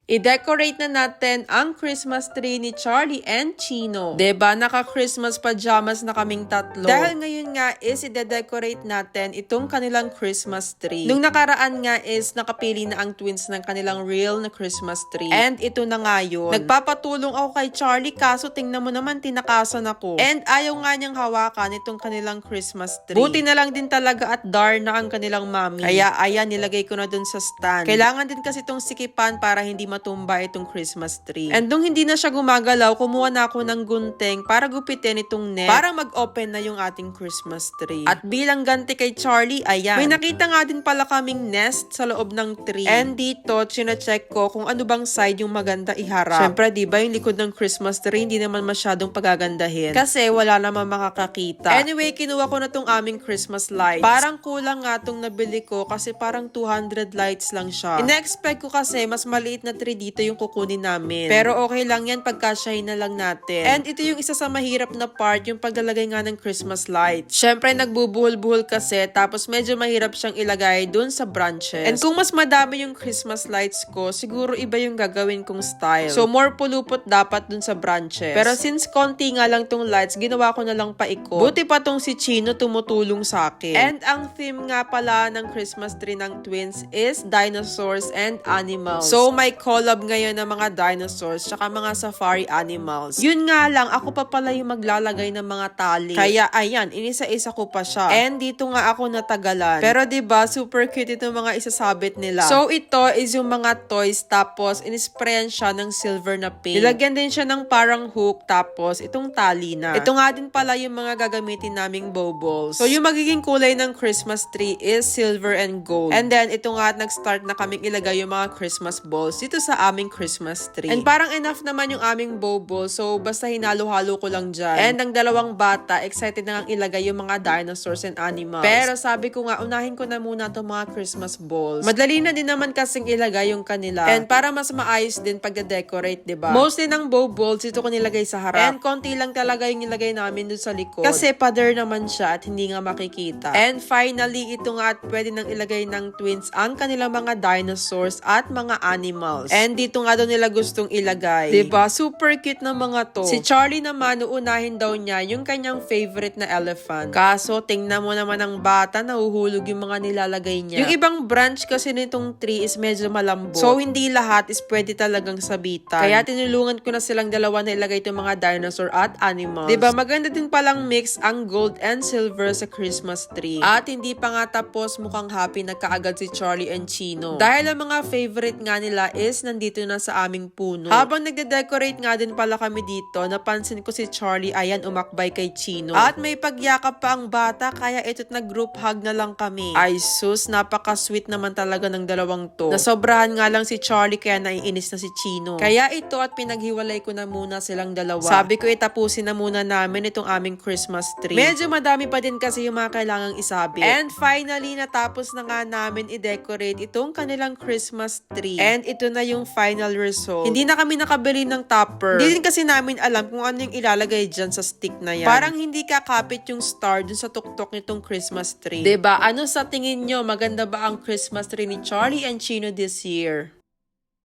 I-decorate na natin ang Christmas tree ni Charlie and Chino. Diba, naka-Christmas pajamas na kaming tatlo. Dahil ngayon nga is i-decorate natin itong kanilang Christmas tree. Nung nakaraan nga is nakapili na ang twins ng kanilang real na Christmas tree. And ito na nga yun. Nagpapatulong ako kay Charlie kaso tingnan mo naman tinakasan ako. And ayaw nga niyang hawakan itong kanilang Christmas tree. Buti na lang din talaga at Darna ang kanilang mami. Kaya ayan, nilagay ko na dun sa stand. Kailangan din kasi itong sikipan para hindi matumba itong Christmas tree. And nung hindi na siya gumagalaw, kumuha na ako ng gunting para gupitin itong net para mag-open na yung ating Christmas tree. At bilang ganti kay Charlie, ayan. May nakita nga din pala kaming nest sa loob ng tree. And dito, chine-check ko kung ano bang side yung maganda iharap. Siyempre, di ba yung likod ng Christmas tree, hindi naman masyadong pagagandahin. Kasi wala naman makakakita. Anyway, kinuha ko na tong aming Christmas lights. Parang kulang nga tong nabili ko kasi parang 200 lights lang siya. Ina-expect ko kasi mas maliit na tree dito yung kukunin namin. Pero okay lang yan pagka-shine na lang natin. And ito yung isa sa mahirap na part, yung paglalagay nga ng Christmas lights. Syempre, nagbubuhol-buhol kasi, tapos medyo mahirap siyang ilagay dun sa branches. And kung mas madami yung Christmas lights ko, siguro iba yung gagawin kong style. So, more pulupot dapat dun sa branches. Pero since konti nga lang tong lights, ginawa ko na lang paikot. Buti pa tong si Chino tumutulong sa akin. And ang theme nga pala ng Christmas tree ng twins is dinosaurs and animals. So, may collab ngayon ng mga dinosaurs tsaka mga safari animals. Yun nga lang, ako pa pala yung maglalagay ng mga tali. Kaya ayan, inisa-isa ko pa siya. And dito nga ako natagalan. Pero 'di ba, super cute itong mga isasabit nila. So ito is yung mga toys, tapos inisprayan siya ng silver na paint. Nilagyan din siya ng parang hook, tapos itong tali na. Ito nga din pala yung mga gagamitin naming baubles. So yung magiging kulay ng Christmas tree is silver and gold. And then ito nga, nag-start na kaming ilagay yung mga Christmas balls dito sa aming Christmas tree. And parang enough naman yung aming bobo, so basta hinalo-halo ko lang dyan. And ang dalawang bata, excited na nga ilagay yung mga dinosaurs and animals. Pero sabi ko nga, unahin ko na muna itong mga Christmas balls. Madali na din naman kasing ilagay yung kanila. And para mas maayos din pagde-decorate, diba? Mostly ng balls, ito ko nilagay sa harap. And konti lang talaga yung nilagay namin dun sa likod. Kasi pader naman siya at hindi nga makikita. And finally, ito nga at pwede nang ilagay ng twins ang kanilang mga dinosaurs at mga animals. And dito nga daw nila gustong ilagay. Diba? Super cute na mga to. Si Charlie naman, uunahin daw niya yung kanyang favorite na elephant. Kaso, tingnan mo naman ang bata, nahuhulog yung mga nilalagay niya. Yung ibang branch kasi nitong tree is medyo malambot. So, hindi lahat is pwede talagang sabitan. Kaya tinulungan ko na silang dalawa na ilagay itong mga dinosaur at animals. Diba? Maganda din palang mix ang gold and silver sa Christmas tree. At hindi pa nga tapos, mukhang happy na kaagad si Charlie and Chino. Dahil ang mga favorite nga nila is nandito na sa aming puno. Habang nagde-decorate nga din pala kami dito, napansin ko si Charlie, ayan, umakbay kay Chino. At may pagyakap pa ang bata, kaya ito't nag-group hug na lang kami. Ay sus, napaka-sweet naman talaga ng dalawang to. Nasobrahan nga lang si Charlie, kaya naiinis na si Chino. Kaya ito at pinaghiwalay ko na muna silang dalawa. Sabi ko itapusin na muna namin itong aming Christmas tree. Medyo madami pa din kasi yung mga kailangang isabit. And finally, natapos na nga namin i-decorate itong kanilang Christmas tree. And ito na yung final result. Hindi na kami nakabili ng topper. Hindi din kasi namin alam kung ano yung ilalagay dyan sa stick na yan. Parang hindi kakapit yung star dun sa tuktok nitong Christmas tree. Diba? Ano sa tingin nyo? Maganda ba ang Christmas tree ni Charlie and Chino this year?